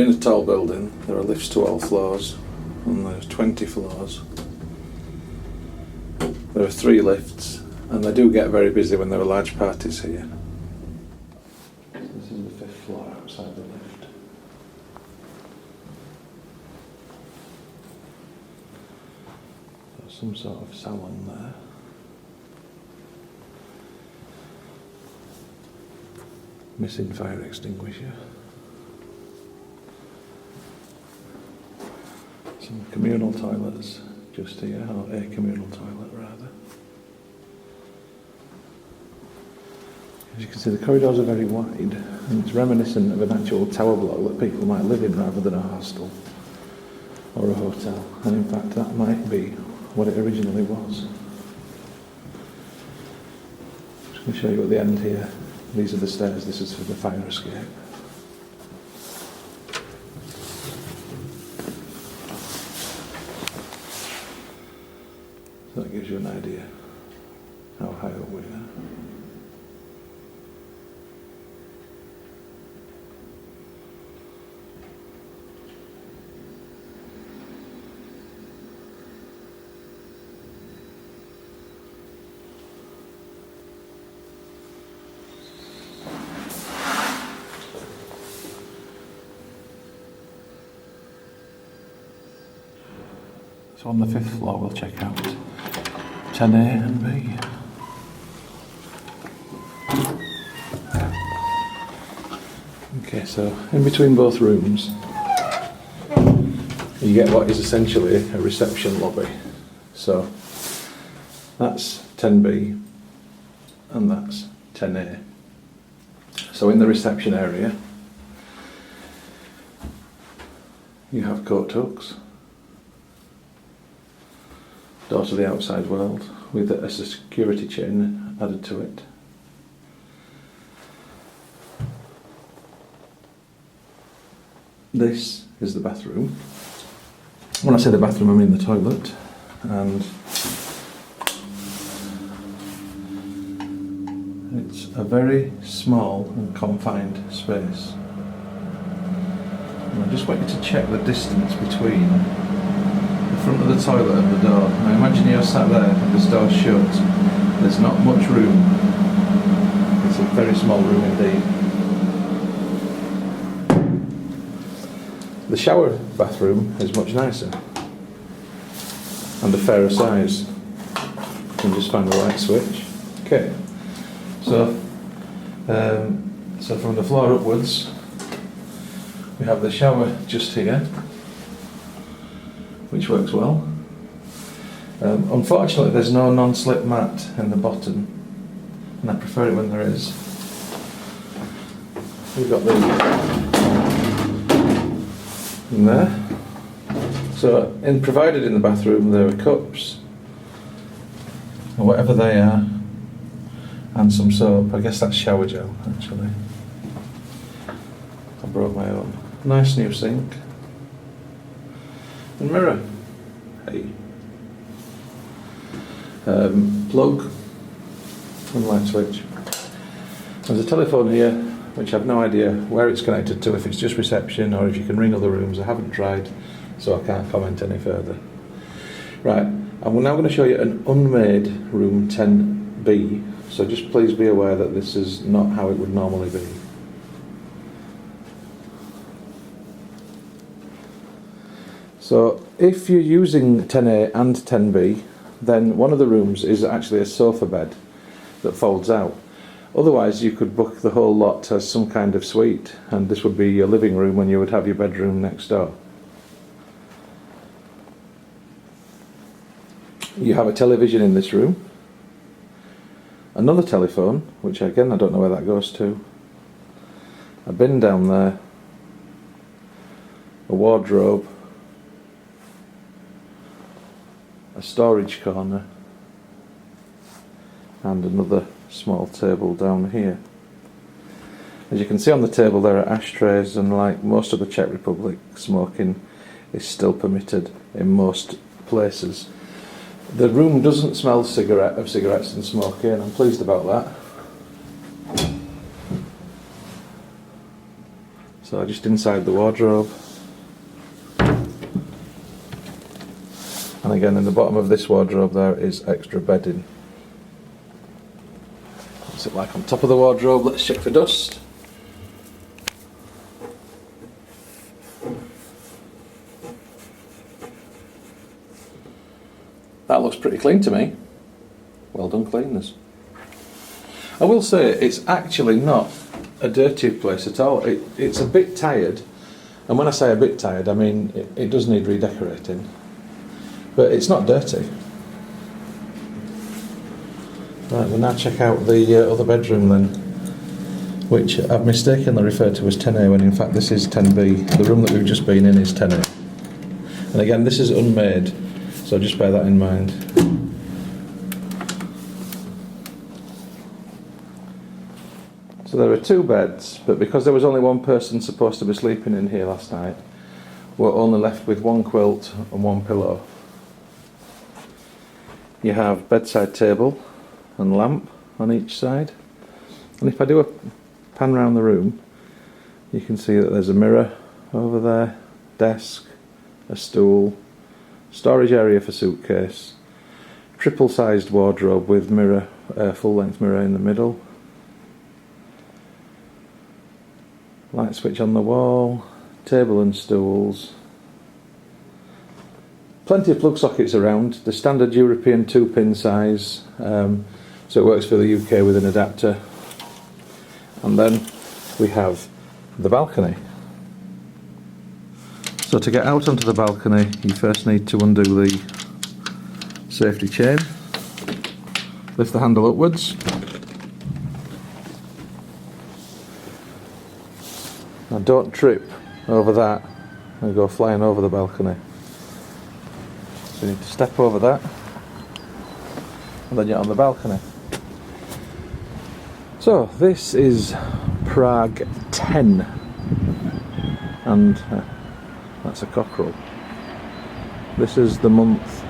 in a tall building, there are lifts to all floors, and there's 20 floors. There are 3 lifts, and they do get very busy when there are large parties here. This is the 5th floor outside the lift. There's some sort of salon there. Missing fire extinguisher. Some communal toilets just here, or a communal toilet rather. As you can see, the corridors are very wide, and it's reminiscent of an actual tower block that people might live in rather than a hostel or a hotel. And in fact, that might be what it originally was. I'm just going to show you at the end here. These are the stairs. This is for the fire escape. So that gives you an idea how high up we are. So on the 5th floor we'll check out 10A and B. Okay, so in between both rooms you get what is essentially a reception lobby. So that's 10B and that's 10A. So in the reception area you have coat hooks, door to the outside world with a security chain added to it. This is the bathroom. When I say the bathroom, I mean the toilet, and it's a very small and confined space. And I just want you to check the distance between the front of the toilet and the door. Now imagine you're sat there and this door's shut. There's not much room. It's a very small room indeed. The shower bathroom is much nicer and a fairer size. You can just find the right switch. Okay, so from the floor upwards we have the shower just here, which works well. Unfortunately there's no non-slip mat in the bottom, and I prefer it when there is. We've got the in there. So provided in the bathroom there are cups, or whatever they are, and some soap. I guess that's shower gel actually. I brought my own. Nice new sink. And mirror. Hey. Plug and light switch. There's a telephone here which I've no idea where it's connected to, if it's just reception or if you can ring other rooms. I haven't tried, so I can't comment any further. Right, I'm now going to show you an unmade room 10B, so just please be aware that this is not how it would normally be. So if you're using 10A and 10B, then one of the rooms is actually a sofa bed that folds out. Otherwise you could book the whole lot as some kind of suite, and this would be your living room when you would have your bedroom next door. You have a television in this room, another telephone, which again I don't know where that goes to, a bin down there, a wardrobe, a storage corner, and another small table down here. As you can see on the table there are ashtrays, and like most of the Czech Republic, smoking is still permitted in most places. The room doesn't smell of cigarettes and smoking, and I'm pleased about that. So just inside the wardrobe. And again, in the bottom of this wardrobe there is extra bedding. What's it like on top of the wardrobe? Let's check for dust. That looks pretty clean to me. Well done, cleaners. I will say it's actually not a dirty place at all. It's a bit tired, and when I say a bit tired, I mean it does need redecorating, but it's not dirty. Right, we'll now check out the other bedroom then, which I've mistakenly referred to as 10A when in fact this is 10B. The room that we've just been in is 10A. And again, this is unmade, so just bear that in mind. So there are 2 beds, but because there was only one person supposed to be sleeping in here last night, we're only left with 1 quilt and 1 pillow. You have bedside table and lamp on each side, and if I do a pan round the room, you can see that there's a mirror over there, desk, a stool, storage area for suitcase, triple sized wardrobe with mirror, full length mirror in the middle, light switch on the wall, table and stools, plenty of plug sockets around, the standard European 2-pin size, so it works for the UK with an adapter. And then we have the balcony. So to get out onto the balcony, you first need to undo the safety chain, lift the handle upwards. Now don't trip over that and go flying over the balcony. So you need to step over that, and then you're on the balcony. So this is Prague 10, and that's a cockerel. This is the month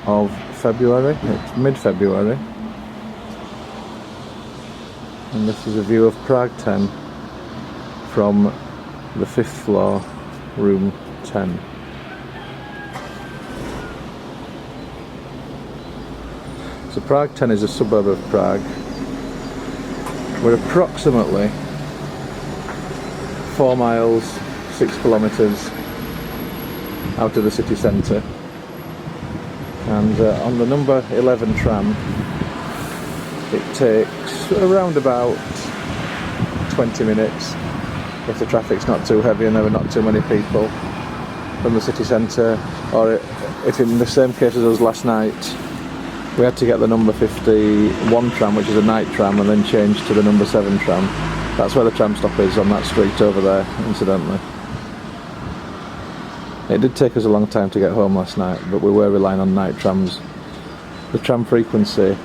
of February, it's mid-February, and this is a view of Prague 10 from the 5th floor, room 10. So Prague 10 is a suburb of Prague. We're approximately 4 miles, 6 kilometres out of the city centre, and on the number 11 tram it takes around about 20 minutes if the traffic's not too heavy and there are not too many people from the city centre, or if in the same case as us last night we had to get the number 51 tram, which is a night tram, and then change to the number 7 tram. That's where the tram stop is, on that street over there, incidentally. It did take us a long time to get home last night, but we were relying on night trams. The tram frequency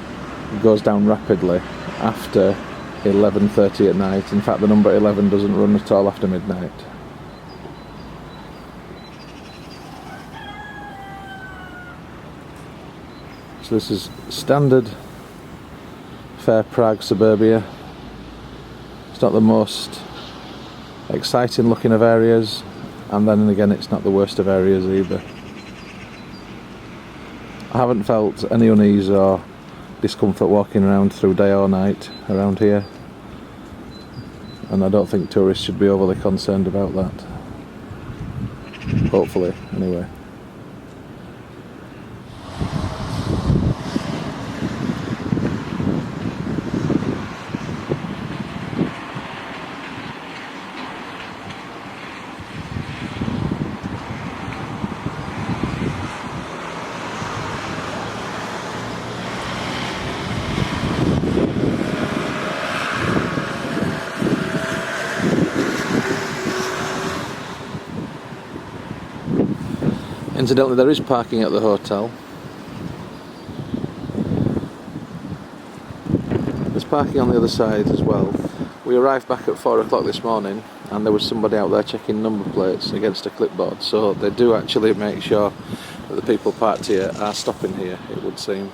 goes down rapidly after 11:30 at night. In fact, the number 11 doesn't run at all after midnight. So this is standard fair Prague suburbia. It's not the most exciting looking of areas, and then again it's not the worst of areas either. I haven't felt any unease or discomfort walking around through day or night around here, and I don't think tourists should be overly concerned about that. Hopefully, anyway. Incidentally, there is parking at the hotel. There's parking on the other side as well. We arrived back at 4 o'clock this morning and there was somebody out there checking number plates against a clipboard, so they do actually make sure that the people parked here are stopping here, it would seem.